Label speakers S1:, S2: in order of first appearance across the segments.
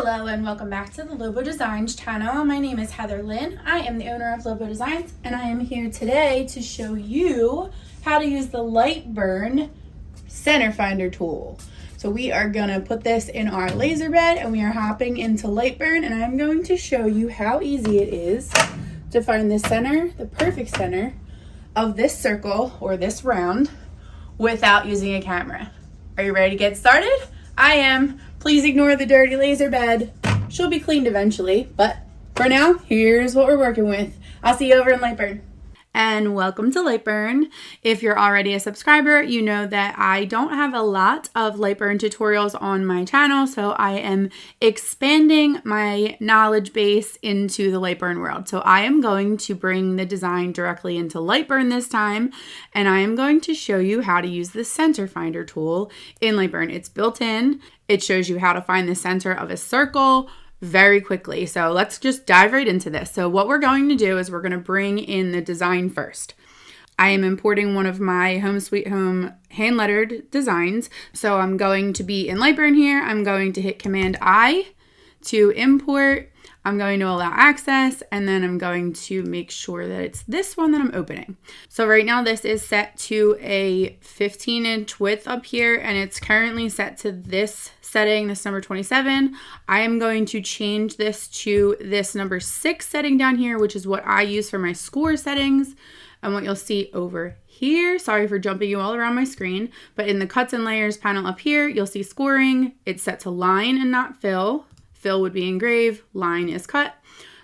S1: Hello and welcome back to the Lobo Designs channel. My name is Heather Lynn. I am the owner of Lobo Designs and I am here today to show you how to use the LightBurn center finder tool. So we are going to put this in our laser bed and we are hopping into LightBurn, and I'm going to show you how easy it is to find the center, the perfect center of this circle or this round without using a camera. Are you ready to get started? I am. Please ignore the dirty laser bed. She'll be cleaned eventually, but for now, here's what we're working with. I'll see you over in LightBurn. And welcome to LightBurn. If you're already a subscriber, you know that I don't have a lot of LightBurn tutorials on my channel, so I am expanding my knowledge base into the LightBurn world. So I am going to bring the design directly into LightBurn this time, and I am going to show you how to use the center finder tool in LightBurn. It's built in. It shows you how to find the center of a circle very quickly. So let's just dive right into this. So what we're going to do is we're going to bring in the design first. I am importing one of my Home Sweet Home hand lettered designs. So I'm going to be in LightBurn here. I'm going to hit Command I to import. I'm going to allow access, and then I'm going to make sure that it's this one that I'm opening. So right now this is set to a 15-inch width up here, and it's currently set to this setting, this number 27. I am going to change this to this number 6 setting down here, which is what I use for my score settings. And what you'll see over here, sorry for jumping you all around my screen, but in the cuts and layers panel up here, you'll see scoring. It's set to line and not fill. Fill would be engrave, line is cut.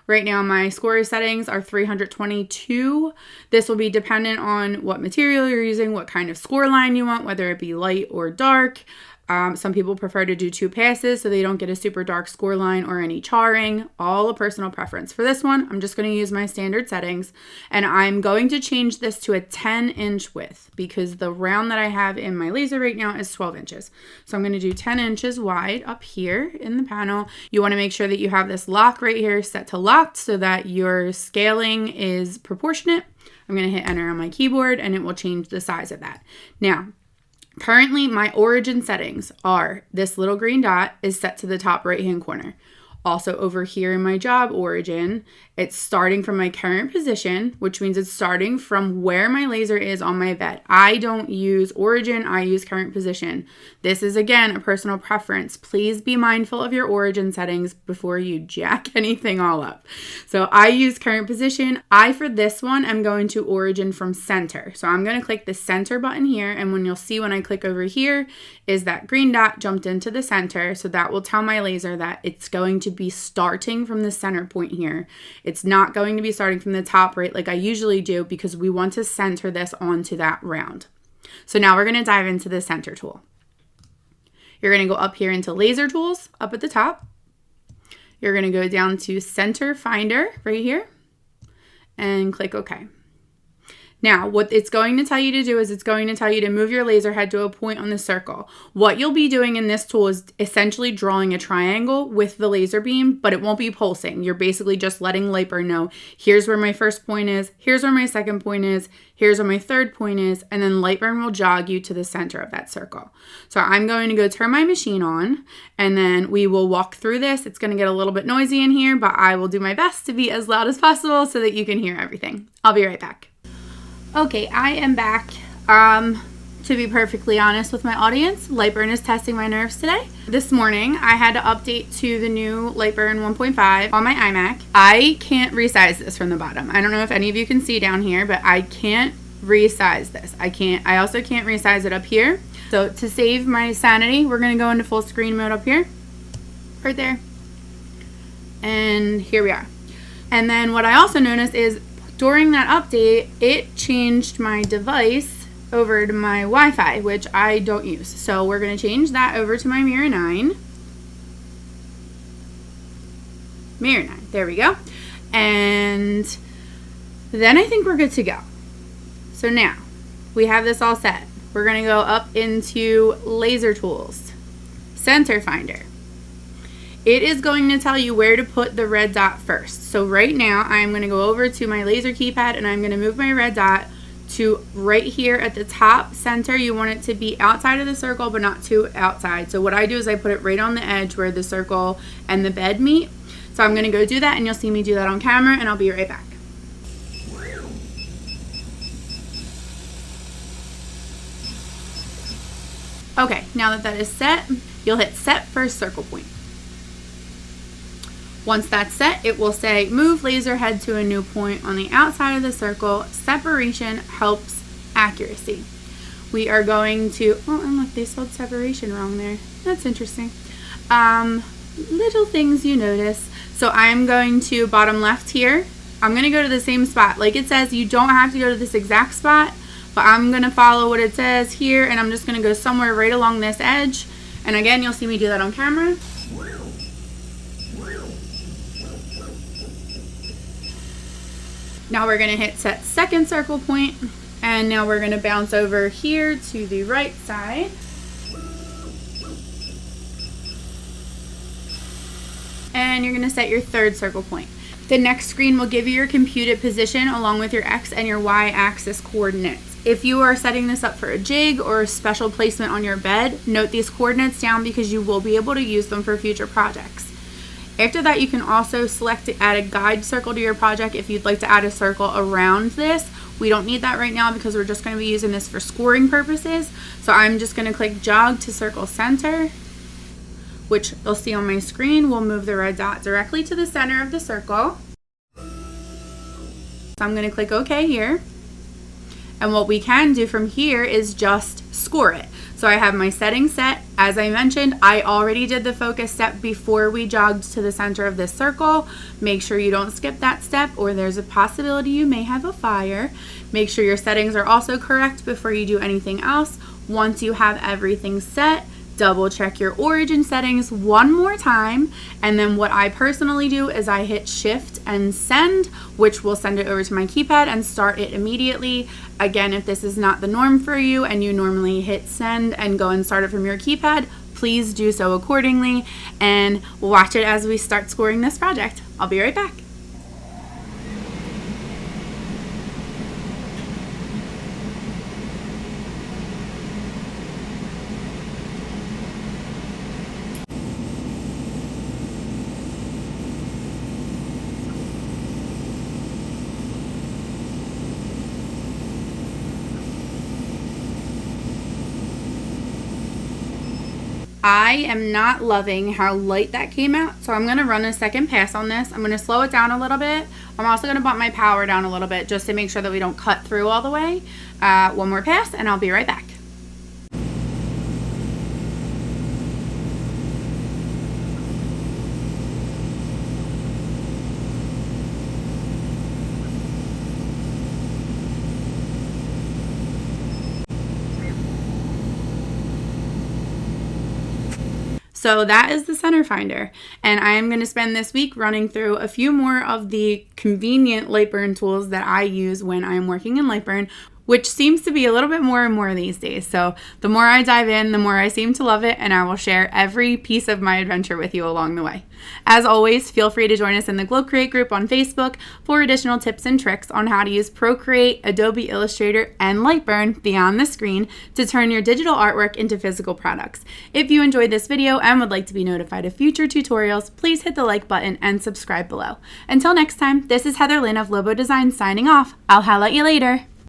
S1: Right now my score settings are 322. This will be dependent on what material you're using, what kind of score line you want, whether it be light or dark. Some people prefer to do 2 passes so they don't get a super dark score line or any charring. All a personal preference. For this one, I'm just going to use my standard settings, and I'm going to change this to a 10-inch width because the round that I have in my laser right now is 12 inches. So I'm going to do 10 inches wide up here in the panel. You want to make sure that you have this lock right here set to locked so that your scaling is proportionate. I'm going to hit enter on my keyboard and it will change the size of that. Now, currently, my origin settings are this little green dot is set to the top right-hand corner. Also over here in my job origin, it's starting from my current position, which means it's starting from where my laser is on my bed. I don't use origin, I use current position. This is, again, a personal preference. Please be mindful of your origin settings before you jack anything all up. So I use current position. For this one, I'm going to origin from center. So I'm going to click the center button here, and when you'll see when I click over here is that green dot jumped into the center. So that will tell my laser that it's going to be starting from the center point here. It's not going to be starting from the top right like I usually do because we want to center this onto that round. So now we're going to dive into the center tool. You're going to go up here into laser tools up at the top. You're going to go down to center finder right here and click OK. Now, what it's going to tell you to do is it's going to tell you to move your laser head to a point on the circle. What you'll be doing in this tool is essentially drawing a triangle with the laser beam, but it won't be pulsing. You're basically just letting LightBurn know, here's where my first point is, here's where my second point is, here's where my third point is, and then LightBurn will jog you to the center of that circle. So I'm going to go turn my machine on, and then we will walk through this. It's going to get a little bit noisy in here, but I will do my best to be as loud as possible so that you can hear everything. I'll be right back. Okay, I am back. To be perfectly honest with my audience, LightBurn is testing my nerves today. This morning, I had to update to the new LightBurn 1.5 on my iMac. I can't resize this from the bottom. I don't know if any of you can see down here, but I can't resize this. I also can't resize it up here. So to save my sanity, we're gonna go into full screen mode up here, right there. And here we are. And then what I also noticed is during that update, it changed my device over to my Wi-Fi, which I don't use. So we're going to change that over to my Mirror 9. Mirror 9, there we go. And then I think we're good to go. So now we have this all set. We're going to go up into laser tools, center finder. It is going to tell you where to put the red dot first. So right now I'm going to go over to my laser keypad and I'm going to move my red dot to right here at the top center. You want it to be outside of the circle, but not too outside. So what I do is I put it right on the edge where the circle and the bed meet. So I'm going to go do that, and you'll see me do that on camera, and I'll be right back. Okay, now that that is set, you'll hit set first circle point. Once that's set, it will say move laser head to a new point on the outside of the circle. Separation helps accuracy. We are going to, oh, and look, they spelled separation wrong there. That's interesting. Little things you notice. So I'm going to bottom left here. I'm going to go to the same spot. Like it says, you don't have to go to this exact spot, but I'm going to follow what it says here, and I'm just going to go somewhere right along this edge. And again, you'll see me do that on camera. Now we're going to hit set second circle point, and now we're going to bounce over here to the right side. And you're going to set your third circle point. The next screen will give you your computed position along with your X and your Y axis coordinates. If you are setting this up for a jig or a special placement on your bed, note these coordinates down because you will be able to use them for future projects. After that, you can also select to add a guide circle to your project if you'd like to add a circle around this. We don't need that right now because we're just going to be using this for scoring purposes. So I'm just going to click jog to circle center, which you'll see on my screen will move the red dot directly to the center of the circle. So I'm going to click OK here. And what we can do from here is just score it. So I have my settings set. As I mentioned, I already did the focus step before we jogged to the center of this circle. Make sure you don't skip that step, or there's a possibility you may have a fire. Make sure your settings are also correct before you do anything else. Once you have everything set, double check your origin settings one more time, and then what I personally do is I hit shift and send, which will send it over to my keypad and start it immediately. Again, if this is not the norm for you and you normally hit send and go and start it from your keypad, please do so accordingly and watch it as we start scoring this project. I'll be right back. I am not loving how light that came out, so I'm going to run a second pass on this. I'm going to slow it down a little bit. I'm also going to bump my power down a little bit just to make sure that we don't cut through all the way. One more pass and I'll be right back. So that is the center finder, and I am going to spend this week running through a few more of the convenient LightBurn tools that I use when I'm working in LightBurn, which seems to be a little bit more and more these days. So the more I dive in, the more I seem to love it, and I will share every piece of my adventure with you along the way. As always, feel free to join us in the Glow Create group on Facebook for additional tips and tricks on how to use Procreate, Adobe Illustrator, and LightBurn beyond the screen to turn your digital artwork into physical products. If you enjoyed this video and would like to be notified of future tutorials, please hit the like button and subscribe below. Until next time, this is Heather Lynn of Lobo Design signing off. I'll holla at you later.